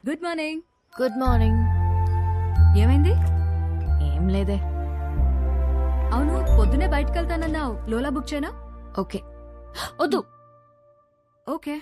Good morning. Good morning. ఏమైంది? ఏం లేదే. అవును, పొద్దునే బయటకు వెళ్తానన్నావు. లోలా బుక్ చేయనా? ఓకే. వద్దు. ఓకే.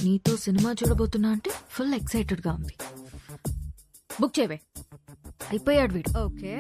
నీతో సినిమా చూడబోతున్నా అంటే ఫుల్ ఎక్సైటెడ్ గా ఉంది. బుక్ చేయవే. అయిపోయాడు వీడు. ఓకే.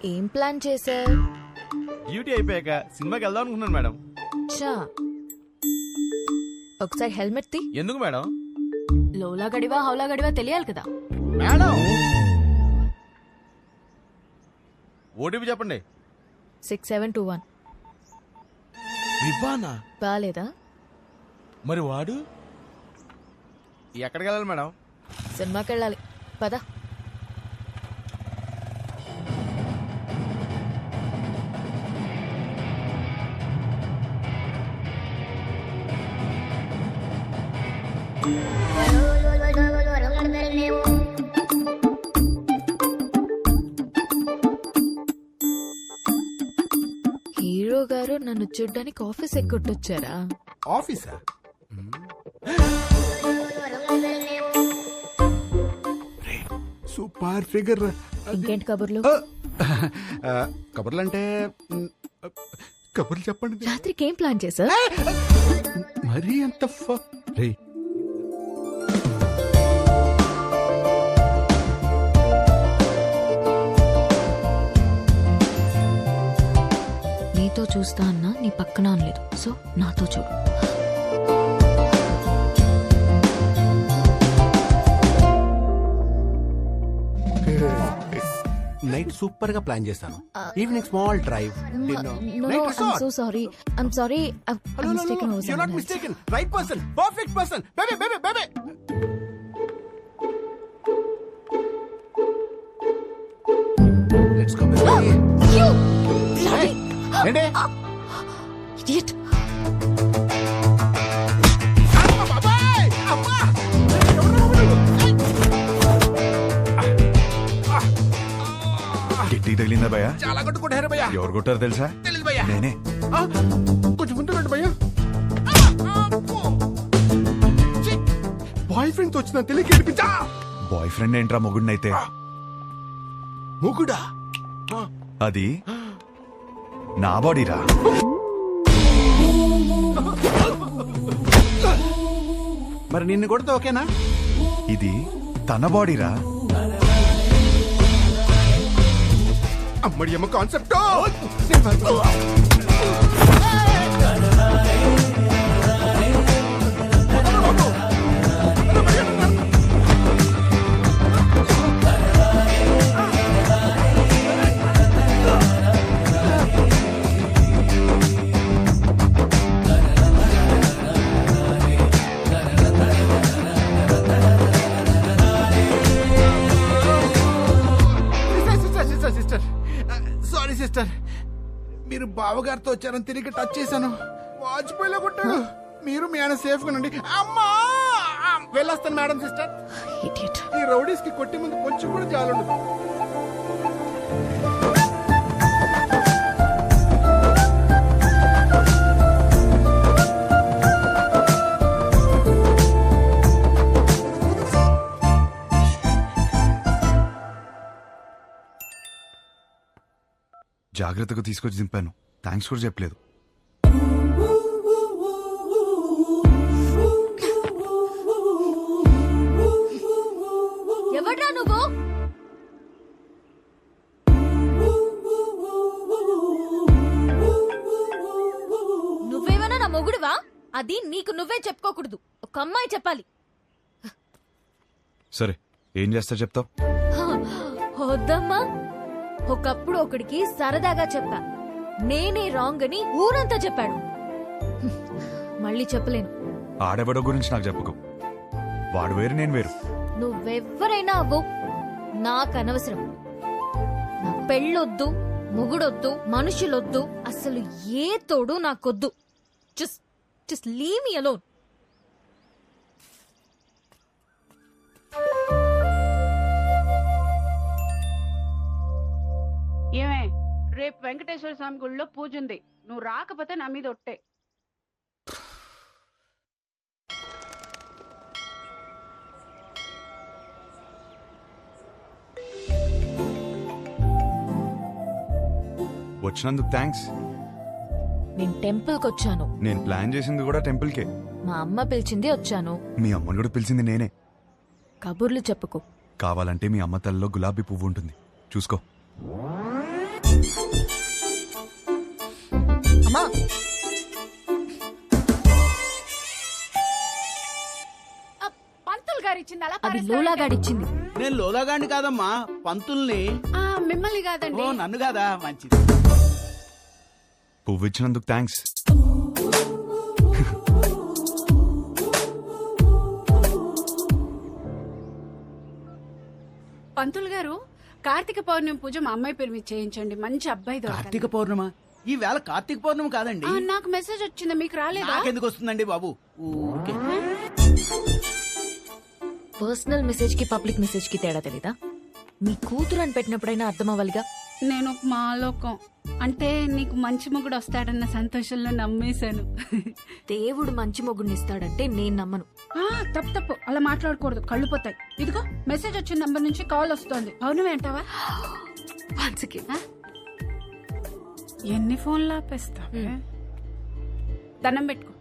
ఏం ప్లాన్ చేశా? డ్యూటీ అయిపోయాక సినిమాకి వెళ్దాం అనుకున్నాను మేడం. చా, ఒకసారి హెల్మెట్ తీ. ఎందుకు మేడం? లోలా గడివా హౌలా గడివా తెలియాలి కదా. మేడం ఓటీపీ చెప్పండి. 6721. వివ్వానా? బాలేదా? మరి వాడు ఎక్కడికి వెళ్ళాలి మేడం? సినిమాకి వెళ్ళాలి. పద. హీరో గారు నన్ను చూడ్డానికి ఆఫీస్ ఎక్కొట్టొచ్చారా? ఆఫీసా? Super figure. ఇంకేంటి కబుర్లు? కబుర్లు అంటే కబుర్లు చెప్పండి. రాత్రికి ఏం ప్లాన్ చేశా? మరీ అంత రే నీతో చూస్తా అన్నా నీ పక్కన అనలేదు. సో నాతో చూడు. నైట్ సూపర్ గా ప్లాన్ చేశాను. Evening small drive. So sorry. I'm sorry. Right person, perfect person. Baby baby baby. Let's go baby. ఏంటి? ఇడియట్. గిట్టి తగిలిందా భయ్యా? చాలా కొట్టుకుంటారు భయ్యా. ఎవరు కొట్టారు తెలుసా? తెలియదు భయ్యా. నేనే. కొంచెం ముందు రండి భయ్యా. బాయ్ ఫ్రెండ్ తో వచ్చిన తెలియక ఏడిపించా. బాయ్ ఫ్రెండ్ ఏంట్రా మొగుడినైతే? ముగుడా? అది నా బాడీరా. మరి నిన్ను కొడితే ఓకేనా? ఇది తన బాడీరా. అమ్మడి అమ్మ కాన్సెప్ట్. సిస్టర్ సారీ సిస్టర్, మీరు బావగారితో వచ్చారని తిరిగి టచ్ చేశాను. వాజ్పేయిలో కొట్టాడు. మీరు మీ ఆయన సేఫ్ గా ఉండండి. అమ్మా వెళ్ళొస్తాను మేడం. Sister, idiot. ఈ రౌడీస్ కి కొట్టే ముందు కొంచెం కూడా జాలుండదు. జాగ్రత్తగా తీసుకొచ్చి దింపాను. థ్యాంక్స్ కూడా చెప్పలేదు. ఎవడ్రా నువ్వు? నువ్వేమన్నా నా మొగుడువా? అది నీకు నువ్వే చెప్పుకోకూడదు. ఒక అమ్మాయి చెప్పాలి. సరే, ఏం చేస్తా చెప్తావు? వద్దమ్మా. ఒకప్పుడు ఒకడికి సరదాగా చెప్పా, నేనే రాంగ్ అని ఊరంతా చెప్పాడు. మళ్ళీ చెప్పలేను. ఆడెవడో గురించి నాకు చెప్పుకో. వాడు వేరు, నేను వేరు. నువ్వెవ్వరైనా అవ్వు, నాకు అనవసరం. నా పెళ్ళొద్దు, మొగుడొద్దు, మనుషులొద్దు, అసలు ఏ తోడు నాకొద్దు. Just leave me alone. ఏమే రేపు వెంకటేశ్వర స్వామి గుడిలో పూజ ఉంది, నువ్వు రాకపోతే నా మీద ఒట్టే. వచ్చినందుకు థ్యాంక్స్. నేను టెంపుల్కి వచ్చాను. నేను ప్లాన్ చేసింది కూడా టెంపుల్కే. మా అమ్మ పిలిచింది వచ్చాను. మీ అమ్మని కూడా పిలిచింది నేనే. కబుర్లు చెప్పుకో. కావాలంటే మీ అమ్మ తల్లిలో గులాబీ పువ్వు ఉంటుంది, చూసుకో. అమ్మా, పంతులు గారు ఇచ్చింది అలా అది లోలాగాడిచ్చింది. నేను లోలాగాండి కాదమ్మా, పంతుల్ని. మిమ్మల్ని కాదండి. నన్ను కాదా? మంచిది. పువ్వు ఇచ్చినందుకు థ్యాంక్స్. పంతులు గారు, కార్తీక పౌర్ణమి పూజ మా అమ్మాయి పేరు మీద చేయించండి, మంచి అబ్బాయి దొరకాలి. కార్తీక పౌర్ణమ? ఈ వేళ కార్తీక పౌర్ణమి కాదండి. నాకు మెసేజ్ వచ్చింది, మీకు రాలేదా? నాకెందుకు వస్తుందండి బాబు? ఊరికే. పర్సనల్ మెసేజ్ కి పబ్లిక్ మెసేజ్ కి తేడా తెలీదా? మీ కూతురు అని పెట్టినప్పుడైనా అర్థం అవ్వాలిగా. నేను ఒక మాలోకం అంటే నీకు మంచి మొగుడు వస్తాడన్న సంతోషంలో నమ్మేశాను. దేవుడు మంచి మొగుడిని ఇస్తాడంటే నేను నమ్మను. తప్పు అలా మాట్లాడకూడదు, కళ్ళు పోతాయి. ఇదిగో మెసేజ్ వచ్చిన నంబర్ నుంచి కాల్ వస్తోంది. అవును అంటావా? ఎన్ని ఫోన్లు ఆపేస్తా? దండం పెట్టుకో.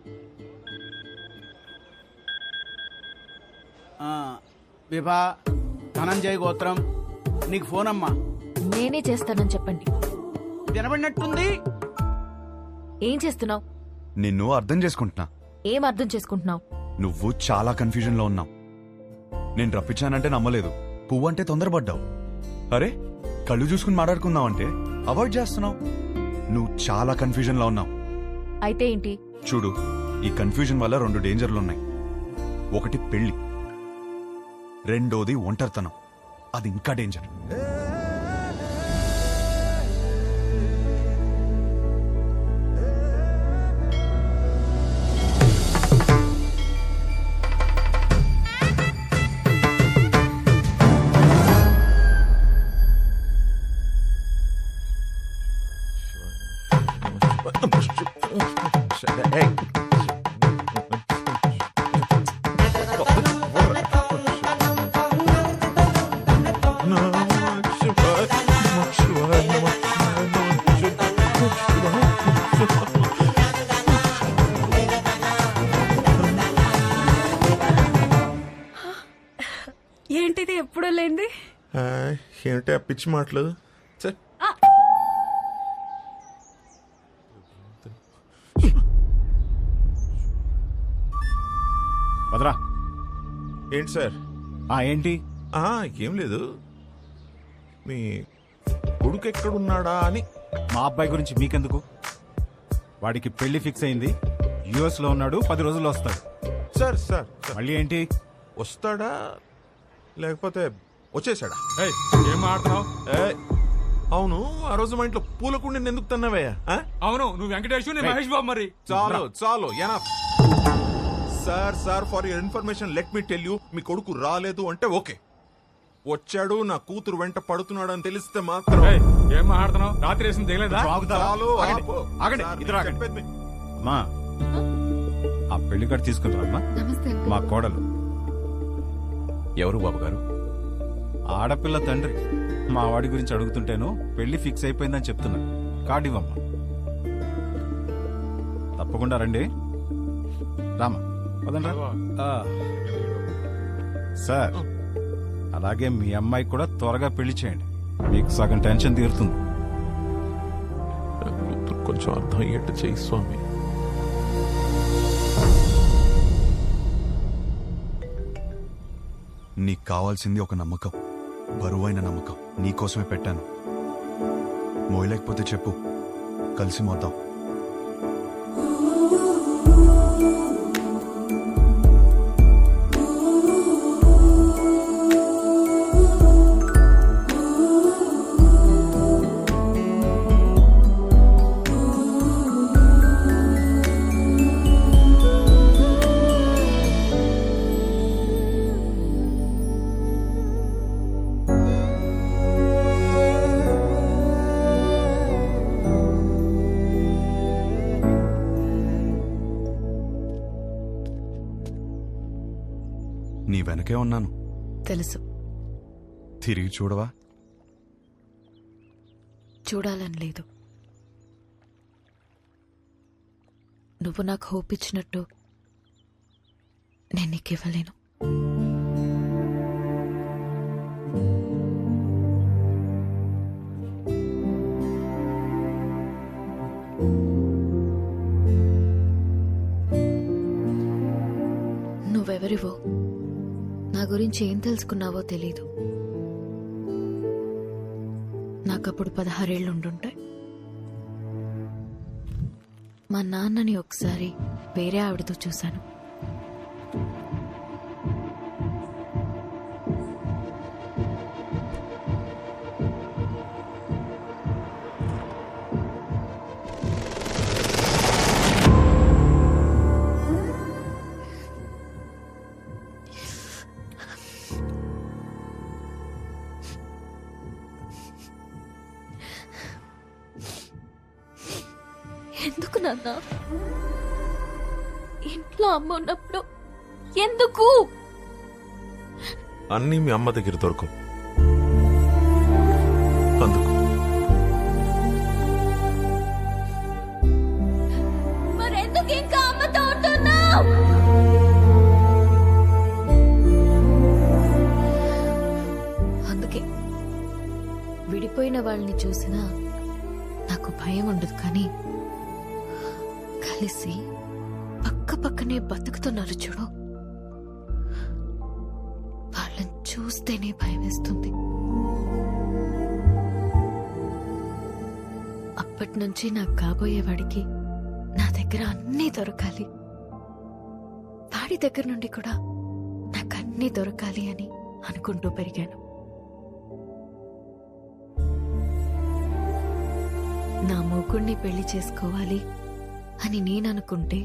విభా ధనంజయ గోత్రం, నీకు ఫోన్ అమ్మా. నేనే చేస్తానని చెప్పండి. వినబడినట్టుంది. ఏం చేస్తున్నావు? నిన్ను అర్థం చేసుకుంటున్నా. ఏం అర్థం చేసుకుంటున్నావు? నువ్వు చాలా కన్ఫ్యూజన్ లో ఉన్నావు. నేను రప్పించానంటే నమ్మలేదు, పువ్వు అంటే తొందరపడ్డావు. అరే, కళ్ళు చూసుకుని మాట్లాడుకుందాం అంటే అవాయిడ్ చేస్తున్నావు. నువ్వు చాలా కన్ఫ్యూజన్ లో ఉన్నావు. అయితే ఏంటి? చూడు, ఈ కన్ఫ్యూజన్ వల్ల 2 డేంజర్లున్నాయి. ఒకటి పెళ్లి, రెండోది ఒంటరితనం. అది ఇంకా డేంజర్. ఏంటిది ఎప్పుడూ లేంది? ఏంటి ఆ పిచ్చి మాటలు? వదరా. ఏంటి సార్? ఏంటి? ఏం లేదు, మీ కొడుకు ఎక్కడున్నాడా అని. మా అబ్బాయి గురించి మీకెందుకు? వాడికి పెళ్లి ఫిక్స్ అయింది, యుఎస్ లో ఉన్నాడు, 10 రోజుల్లో వస్తాడు. సార్ సార్ మళ్ళీ ఏంటి? వస్తాడా లేకపోతే వచ్చేసాడా? ఏం మాట్లాడుతున్నావు? అవును, ఆ రోజు మా ఇంట్లో పూల కుండీని ఎందుకు తన్నావయ్యా? అవును, నువ్వు వెంకటేష్, నేను మహేష్ బాబు. మరి చాలు enough. Sir for your information let me tell you, మీ కొడుకు రాలేదు అంటే ఓకే, వచ్చాడు నా కూతురు వెంట పడుతున్నాడు అని తెలిస్తే మాత్రం. ఏం మాట్లాడుతున్నావు? రాత్రి వేసిన దిగలేదా? అమ్మా, ఆ పెళ్లి కార్డు తీసుకుంటారమ్మా. మా కోడలు. ఎవరు బాబు గారు? ఆడపిల్ల తండ్రి. మా వాడి గురించి అడుగుతుంటేను పెళ్లి ఫిక్స్ అయిపోయిందని చెప్తున్నా. కార్డు ఇవ్వమ్మా. తప్పకుండా రండి. రామా, పదండి. సార్, అలాగే మీ అమ్మాయి కూడా త్వరగా పెళ్లి చేయండి, మీకు సగం టెన్షన్ తీరుతుంది. కొంచెం అర్థం అయ్యేట్టు చేయి స్వామి. నీకు కావాల్సింది ఒక నమ్మకం, బరువైన నమ్మకం. నీకోసమే పెట్టాను. మోయలేకపోతే చెప్పు, కలిసి మోద్దాం. వెనకే ఉన్నాను. తెలుసు. తిరిగి చూడవా? చూడాలని లేదు. నువ్వు నాకు హోప్ ఇచ్చినట్టు నేను నీకు ఇవ్వలేను. నువ్వెవరివో, నా గురించి ఏం తెలుసుకున్నావో తెలీదు. నాకప్పుడు 16 ఏళ్ళు ఉండుంటాయి. మా నాన్నని ఒకసారి వేరే ఆవిడతో చూశాను. ఎందుకు నాన్న? ఇంట్లో అమ్మ ఉన్నప్పుడు ఎందుకు? అన్నీ మీ అమ్మ దగ్గర దొరకవు, అందుకు. మరెందుకు ఇంకా అమ్మతో ఉంటున్నావు? అందుకే విడిపోయిన వాళ్ళని చూసినా నాకు భయం ఉండదు, కానీ కలిసి పక్క పక్కనే బతుకుతున్నారు చూడు, వాళ్ళని చూస్తేనే భయం వేస్తుంది. అప్పటి నుంచి నాకు కాబోయేవాడికి నా దగ్గర అన్నీ దొరకాలి, వాడి దగ్గర నుండి కూడా నాకు అన్నీ దొరకాలి అని అనుకుంటూ పెరిగాను. నా మొగుణ్ణి పెళ్లి చేసుకోవాలి అని నేననుకుంటే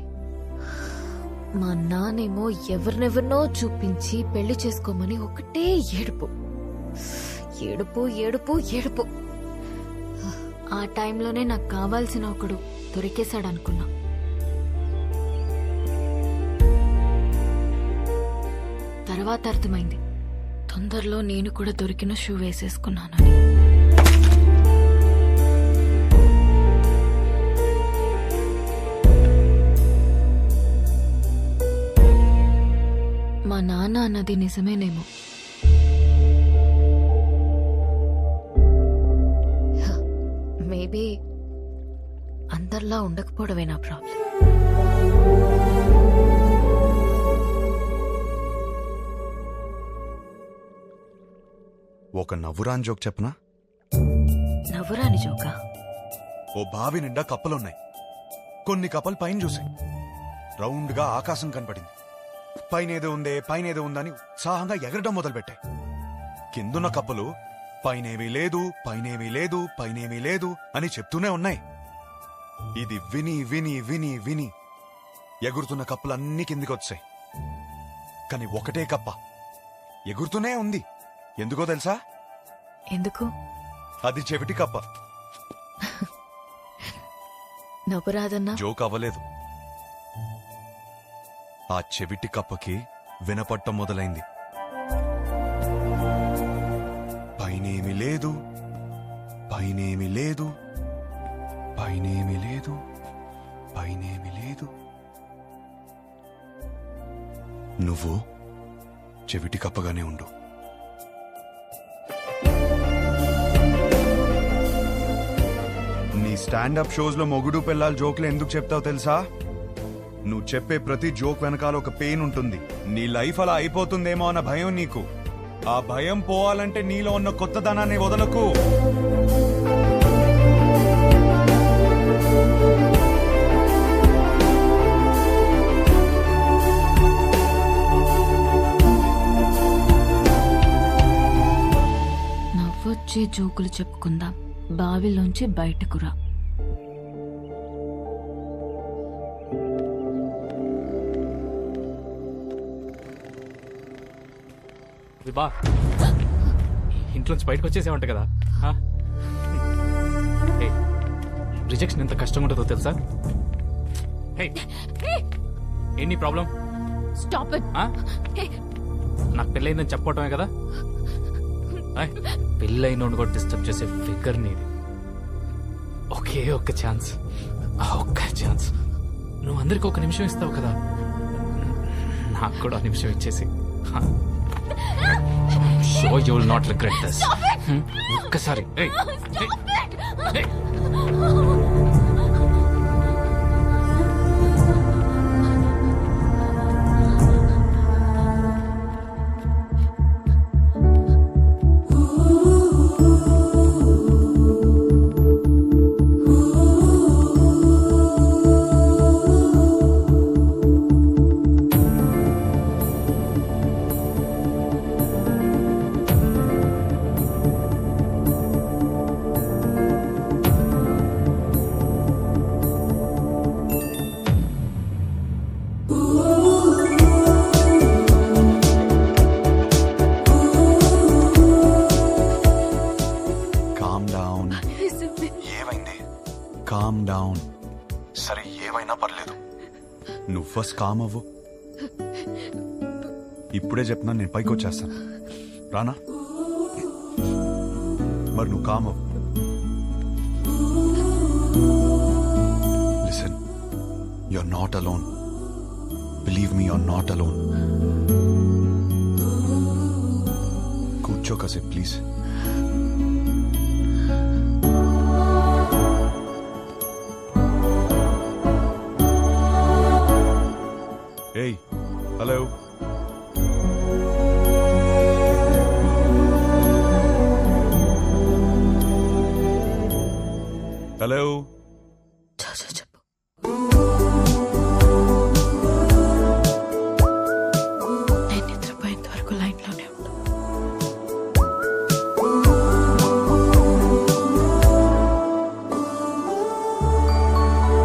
మా నానేమో ఎవరినెవరినో చూపించి పెళ్లి చేసుకోమని ఒకటే ఏడుపు ఏడుపు ఏడుపు ఏడుపు. ఆ టైంలోనే నాకు కావాల్సిన ఒకడు దొరికేశాడనుకున్నా. తర్వాత అర్థమైంది, తొందరలో నేను కూడా దొరికిన షూ వేసేసుకున్నానని. మా నాన్న అన్నది నిజమేనేమో. మేబీ అందరిలా ఉండకపోవడమే నా ప్రాబ్లం. ఒక నవ్వురాని జోక్ చెప్పనా? నవ్వురాని జోకా? ఓ బావి నిండా కప్పలున్నాయి. కొన్ని కప్పలు పైన చూసాయి. రౌండ్ గా ఆకాశం కనపడింది. పైనేదో ఉందే పైనేదో ఉందని ఉత్సాహంగా ఎగరడం మొదలుపెట్టాయి. కిందున్న కప్పలు పైనేమీ లేదు పైనేమీ లేదు పైనేమీ లేదు అని చెప్తూనే ఉన్నాయి. ఇది విని విని విని విని ఎగురుతున్న కప్పలన్నీ కిందికి వచ్చాయి. కాని ఒకటే కప్ప ఎగురుతూనే ఉంది. ఎందుకో తెలుసా? ఎందుకు? అది చెవిటి కప్ప. నవ్వురాదన్నా? జోక్ అవ్వలేదు. ఆ చెవిటి కప్పకి వినపట్టం మొదలైంది. పైనేమి లేదు పైనేమి లేదు పైనేమి లేదు పైనేమి లేదు. నువ్వు చెవిటి కప్పగానే ఉండు. నీ స్టాండప్ షోస్ లో మొగుడు పిల్లల జోక్లు ఎందుకు చెప్తావు తెలుసా? నువ్వు చెప్పే ప్రతి జోక్ వెనకాల ఒక పెయిన్ ఉంటుంది. నీ లైఫ్ అలా అయిపోతుందేమో అన్న భయం నీకు. ఆ భయం పోవాలంటే నీలో ఉన్న కొత్తదనాన్ని వదలకు. నవ్వొచ్చే జోకులు చెప్పుకుందాం, బావిలోంచి బయటకు రా. బా ఇంట్లోంచి బయటకు వచ్చేసేవంట కదా. రిజెక్షన్ ఎంత కష్టంగా ఉంటుందో తెలుసా? ఏంటి ప్రాబ్లం? Stop it. నాకు పెళ్ళయిందని చెప్పటమే కదా పెళ్ళైన కూడా డిస్టర్బ్ చేసే ఫిగర్ నీది. ఒకే ఒక్క ఛాన్స్, ఆ ఒక్క ఛాన్స్. నువ్వు అందరికి ఒక నిమిషం ఇస్తావు కదా, నాకు కూడా నిమిషం ఇచ్చేసి. Show you will not regret this. ఒక్కసారి కామ్ డౌన్. సరే ఏమైనా పర్లేదు, నువ్వు ఫస్ట్ కామ్ అవ్వు. ఇప్పుడే చెప్తున్నాను, నేను పైకి వచ్చేస్తాను. రానా? మరి నువ్వు కామ్ అవ్వు. Listen, you're not alone. Believe me, you're not alone. కూర్చో కాసేపు ప్లీజ్. Hey, hello. Hello. చెప్పు.